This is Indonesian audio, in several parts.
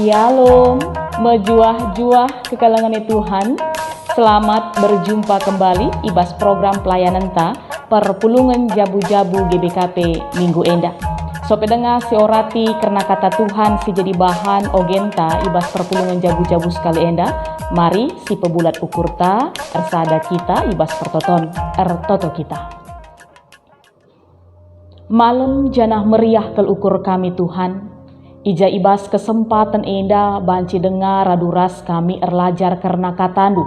Shalom, mejuah-juah ke kalangan Tuhan. Selamat berjumpa kembali ibas program pelayanan ta perpulungan jabu-jabu GBKP Minggu Enda. So pendengar seorati karena kata Tuhan si jadi bahan ogenta ibas perpulungan jabu-jabu sekali enda. Mari si pebulat ukur ta ersada kita ibas pertoton ertoto kita. Malam janah meriah kel ukur kami Tuhan. Ija ibas kesempatan enda banci dengar raduras kami erlajar karena katandu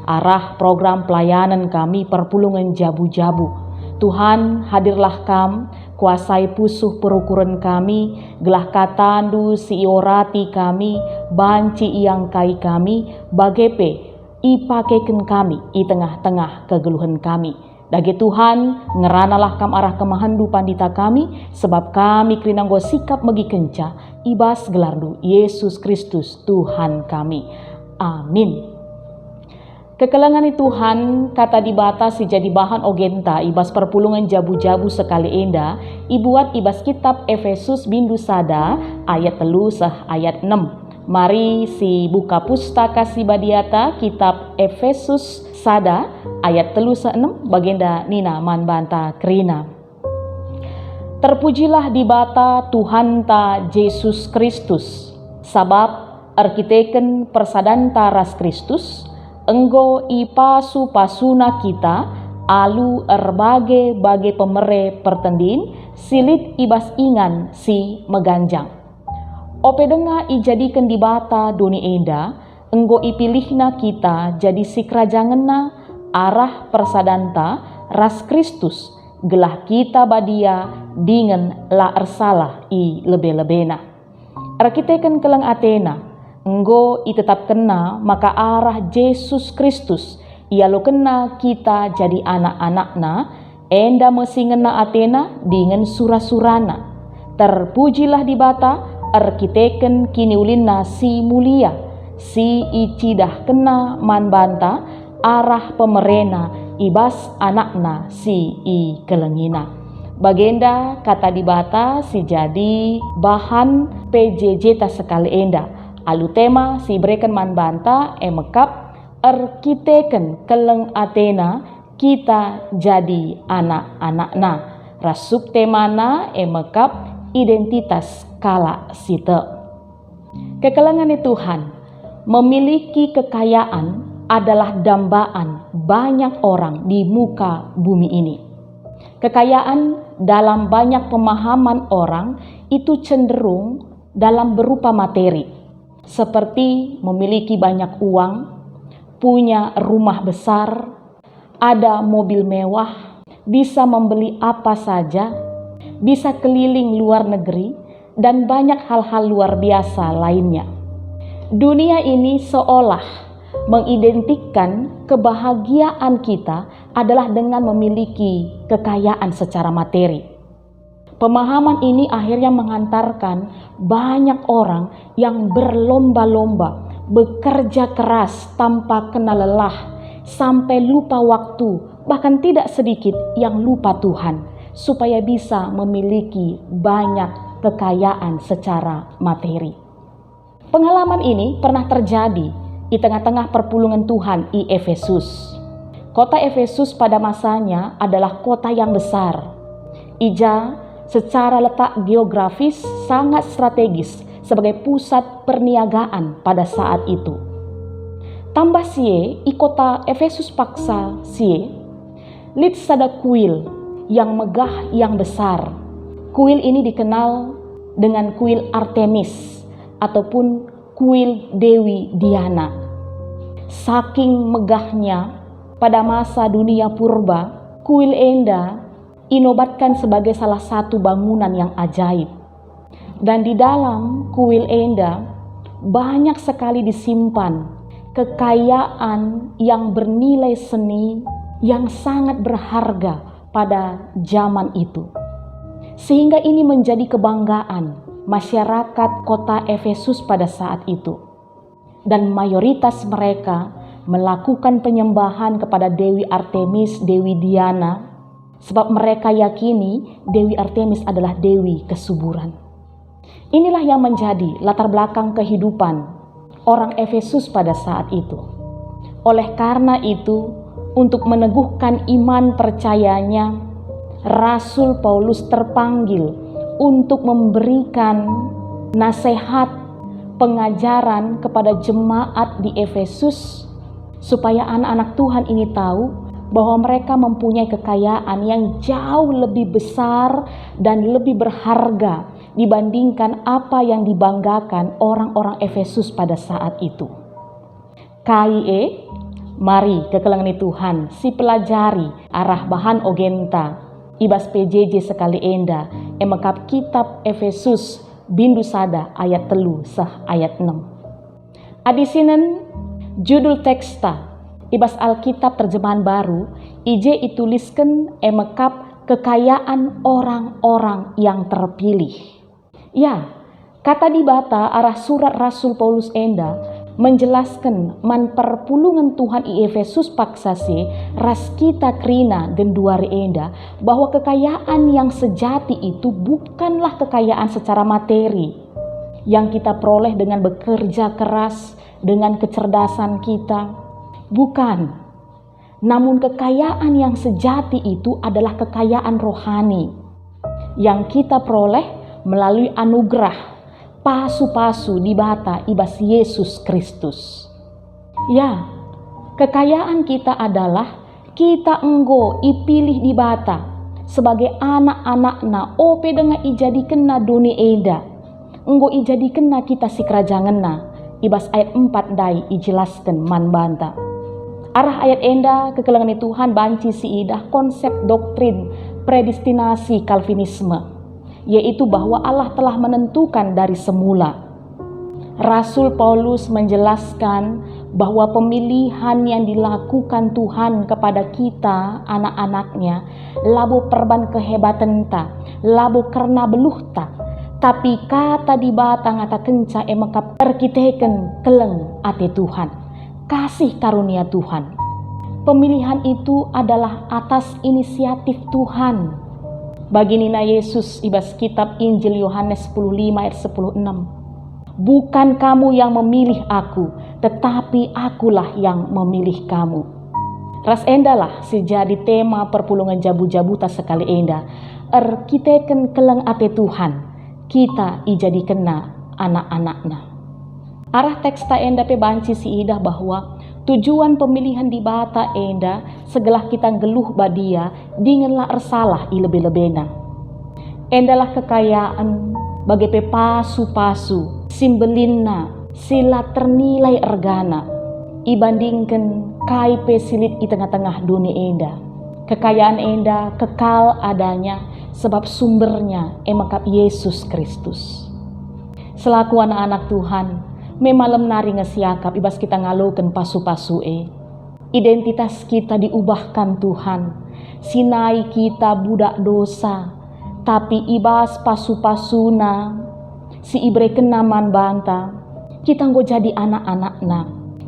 arah program pelayanan kami perpulungan jabu-jabu. Tuhan hadirlah kam, kuasai pusuh perukuran kami, gelah katandu si iorati kami, banci iang kai kami, bagepe ipakeken kami i tengah-tengah kegeluhan kami. Dagi Tuhan, ngeranalah kam arah kemahandu pandita kami, sebab kami kerinanggo sikap megi kenca, ibas gelardu Yesus Kristus Tuhan kami. Amin. Kekelangan Tuhan, kata dibata si jadi bahan ogenta, ibas perpulungan jabu-jabu sekali enda, ibuat ibas kitab Efesus bindu sada, ayat 3 ayat 6. Mari si buka pustaka si badiata kitab Efesus sada ayat 3-6 bagenda nina manbanta krina. Terpujilah di bata Tuhan ta Yesus Kristus, sabab arkiteken persadanta ras Kristus, enggo ipasu pasuna kita, alu erbage pemere pertendin, silit ibas ingan si meganjang. Ope denga ijadikan di bata doni enda, enggo ipilihna kita jadi si kerajangenna arah persadanta ras Kristus, gelah kita badia dengan la ersalah i lebe-lebena. Arkiteken keleng Athena, enggo i tetap kena maka arah Yesus Kristus, ia lo kena kita jadi anak-anakna, enda mesingena Athena dengan surah-surana. Terpujilah di bata, arkiteken kini ulinna si mulia, si icidah kena manbanta arah pemerena ibas anakna si i kelengina. Bagenda kata dibata si jadi bahan PJJ ta sekali enda. Alu tema si breken manbanta emekap arkiteken keleng Athena kita jadi anak-anakna. Rasuk temana emekap identitas kala site. Kekelangan Tuhan, memiliki kekayaan adalah dambaan banyak orang di muka bumi ini. Kekayaan dalam banyak pemahaman orang itu cenderung dalam berupa materi, seperti memiliki banyak uang, punya rumah besar, ada mobil mewah, bisa membeli apa saja, bisa keliling luar negeri, dan banyak hal-hal luar biasa lainnya. Dunia ini seolah mengidentikan kebahagiaan kita adalah dengan memiliki kekayaan secara materi. Pemahaman ini akhirnya mengantarkan banyak orang yang berlomba-lomba, bekerja keras tanpa kenal lelah, sampai lupa waktu, bahkan tidak sedikit yang lupa Tuhan, supaya bisa memiliki banyak kekayaan secara materi. Pengalaman ini pernah terjadi di tengah-tengah perpulungan Tuhan di Efesus. Kota Efesus pada masanya adalah kota yang besar. Ija secara letak geografis sangat strategis sebagai pusat perniagaan pada saat itu. Tambah sie, i kota Efesus paksa sie, lit sada kuil yang megah yang besar. Kuil ini dikenal dengan kuil Artemis ataupun kuil Dewi Diana. Saking megahnya pada masa dunia purba, kuil enda inobatkan sebagai salah satu bangunan yang ajaib. Dan di dalam kuil enda banyak sekali disimpan kekayaan yang bernilai seni yang sangat berharga pada zaman itu. Sehingga ini menjadi kebanggaan masyarakat kota Efesus pada saat itu. Dan mayoritas mereka melakukan penyembahan kepada Dewi Artemis, Dewi Diana, sebab mereka yakini Dewi Artemis adalah Dewi kesuburan. Inilah yang menjadi latar belakang kehidupan orang Efesus pada saat itu. Oleh karena itu, untuk meneguhkan iman percayanya, Rasul Paulus terpanggil untuk memberikan nasihat, pengajaran kepada jemaat di Efesus, supaya anak-anak Tuhan ini tahu bahwa mereka mempunyai kekayaan yang jauh lebih besar dan lebih berharga dibandingkan apa yang dibanggakan orang-orang Efesus pada saat itu. KIE, mari kekelangan Tuhan si pelajari arah bahan ogenta ibas PJJ sekali enda emekap kitab Efesus bindu sada ayat 3 sah ayat 6. Adisinen judul teksta ibas Alkitab terjemahan baru ije ituliskan emekap kekayaan orang-orang yang terpilih. Ya, kata di bata arah surat Rasul Paulus enda menjelaskan man perpulungan Tuhan i Efesus paksase ras kita krina genduari enda bahwa kekayaan yang sejati itu bukanlah kekayaan secara materi yang kita peroleh dengan bekerja keras, dengan kecerdasan kita. Bukan. Namun kekayaan yang sejati itu adalah kekayaan rohani yang kita peroleh melalui anugerah pasu-pasu di bata ibas Yesus Kristus. Ya, kekayaan kita adalah kita enggo ipilih di bata sebagai anak-anakna ope dengan ijadikan na dunia eda. Enggo ijadikan na kita si kerajaan na ibas ayat 4 dai ijelaskan man banta. Arah ayat enda kekelangan Tuhan banci si idah konsep doktrin predestinasi Calvinisme, yaitu bahwa Allah telah menentukan dari semula. Rasul Paulus menjelaskan bahwa pemilihan yang dilakukan Tuhan kepada kita anak-anaknya labo perban kehebatan ta, labo karena beluh ta, tapi kata di batang ata kenca emekap terkiteken keleng ate Tuhan, kasih karunia Tuhan. Pemilihan itu adalah atas inisiatif Tuhan. Baginina Yesus ibas kitab Injil Yohanes 15 ayat 16. Bukan kamu yang memilih aku, tetapi akulah yang memilih kamu. Ras endalah sejadi tema perpulungan jabu-jabuta sekali enda. Erkiteken keleng ate Tuhan, kita ijadi kena anak-anakna. Arah teksta enda pe banci si idah bahwa tujuan pemilihan di bata enda segelah kita geluh badia dingenlah ersalah i lebih-lebena. Endalah kekayaan bagi pe pasu-pasu simbelinna sila ternilai ergana ibandingkan kai pe silit i tengah-tengah dunia enda. Kekayaan enda kekal adanya sebab sumbernya emakap Yesus Kristus. Selaku anak-anak Tuhan, memalem nari ngesiakap ibas kita ngaloken pasu-pasu identitas kita diubahkan Tuhan. Sinai kita budak dosa, tapi ibas pasu-pasuna si ibre kenaman banta, kita nggo jadi anak-anakna,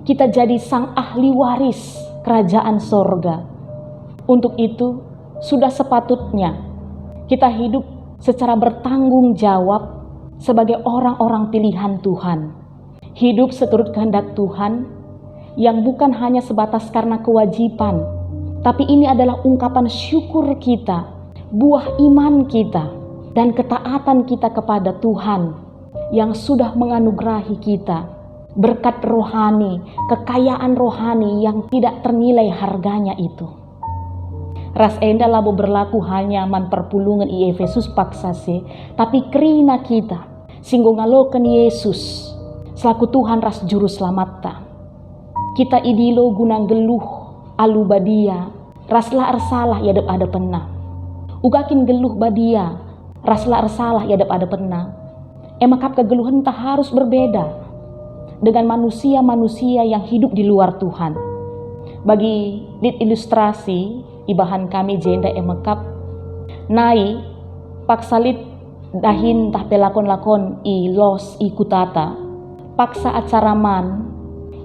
kita jadi sang ahli waris kerajaan sorga. Untuk itu sudah sepatutnya kita hidup secara bertanggung jawab sebagai orang-orang pilihan Tuhan. Hidup seturut kehendak Tuhan yang bukan hanya sebatas karena kewajiban, tapi ini adalah ungkapan syukur kita, buah iman kita, dan ketaatan kita kepada Tuhan yang sudah menganugerahi kita berkat rohani, kekayaan rohani yang tidak ternilai harganya itu. Ras enda labo berlaku hanya man perpulungan i Efesus paksase, tapi krina kita singgo ngaloken Yesus selaku Tuhan ras juru selamat. Kita idilo gunang geluh alu badia raslah ersalah yadep ada pena. Ugakin geluh badia raslah ersalah yadep ada pena. Emakap kegeluhan tak harus berbeda dengan manusia-manusia yang hidup di luar Tuhan. Bagi lit ilustrasi ibahan kami jenda emakap nai paksalit dahin tah pelakon-lakon i los i kutata paksa acara man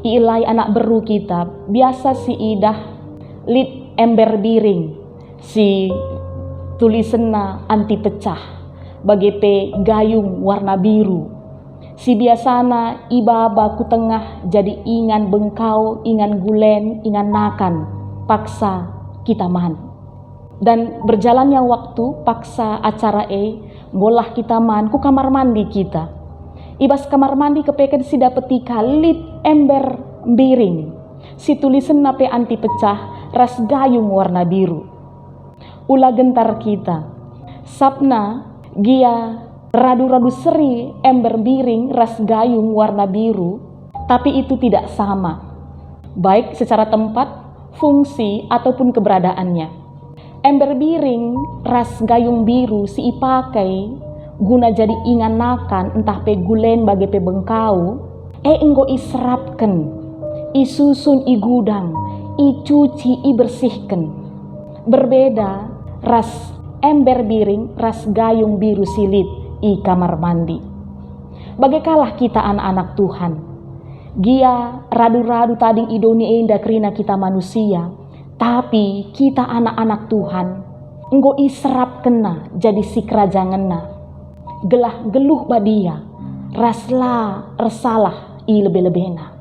ilai anak beru kita biasa si idah lit ember biring si tulisenna anti pecah bagepe gayung warna biru. Si biasana ibaba ku tengah jadi ingan bengkau, ingan gulen, ingan nakan, paksa kita man. Dan berjalannya waktu paksa acara ngolah kita man ku kamar mandi kita. Ibas kamar mandi kepeken si dapeti kalit ember biring. Si tulisan nape anti pecah ras gayung warna biru. Ula gentar kita. Sapna gia radu-radu seri ember biring ras gayung warna biru, tapi itu tidak sama, baik secara tempat, fungsi, ataupun keberadaannya. Ember biring ras gayung biru si ipakai guna jadi ingan nakan entah pe gulen bagi pe bengkau, enggo iserapkan, isusun igudang, icuci ibersihkan. Berbeda ras ember biring ras gayung biru silit i kamar mandi. Bagikalah kita anak-anak Tuhan. Gia radu-radu tading idoni enda kerina kita manusia, tapi kita anak-anak Tuhan enggo iserap kena jadi si kerajanganna. Gelah geluh badia, rasla resalah i lebih-lebihna.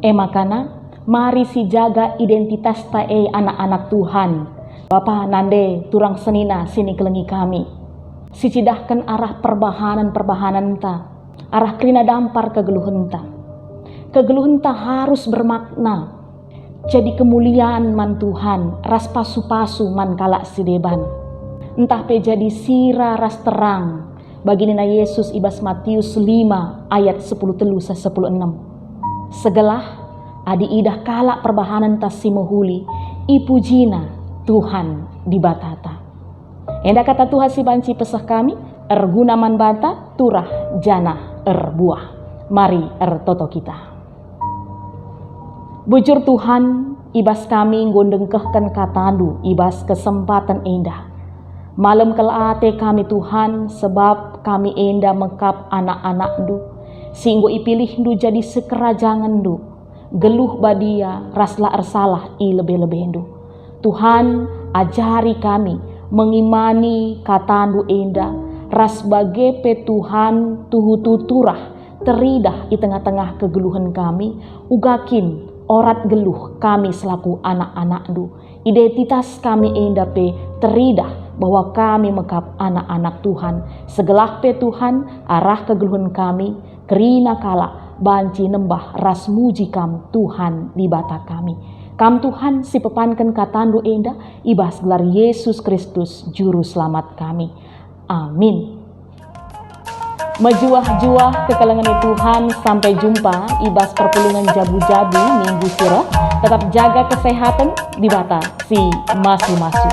Makana mari si jaga identitas tae anak-anak Tuhan. Bapa nande turang senina sini kelengi kami. Si cidahkan arah perbahanan ta, arah kerina dampar kegeluhenta. Kegeluhenta harus bermakna, jadi kemuliaan man Tuhan, ras pasu-pasu man kalak sideban. Entah pe jadi sira ras terang, bagi Nina Yesus ibas Matius 5 ayat 10-10-16. Segelah adi idah kalak perbahanan ta si mohuli, ipujina Tuhan di batata. Enda kata Tuhan si banci pesah kami, erguna man bata, turah jana erbuah. Mari ertoto kita. Bujur Tuhan, ibas kami gondengkehkan katandu, ibas kesempatan endah. Malam kelate kami Tuhan, sebab kami endah mengkap anak-anak du, singgo ipilih du jadi sekerajangan du, geluh badia, rasla ersalah i lebih-lebih du. Tuhan, ajari kami mengimani katandu enda ras bagepe Tuhan tuhu tuturah teridah di tengah-tengah kegeluhan kami, ugakin orat geluh kami selaku anak-anak du. Identitas kami enda pe teridah bahwa kami mekap anak-anak Tuhan. Segelah pe Tuhan arah kegeluhan kami kerina kala banci nembah ras muji kam Tuhan di bata kami. Kam Tuhan si pepankan katandu enda ibas gelar Yesus Kristus juru selamat kami. Amin. Mejuah-juah kekalangan Tuhan, sampai jumpa ibas perpulungan jabu-jabu minggu siro. Tetap jaga kesehatan di bata si masu-masu.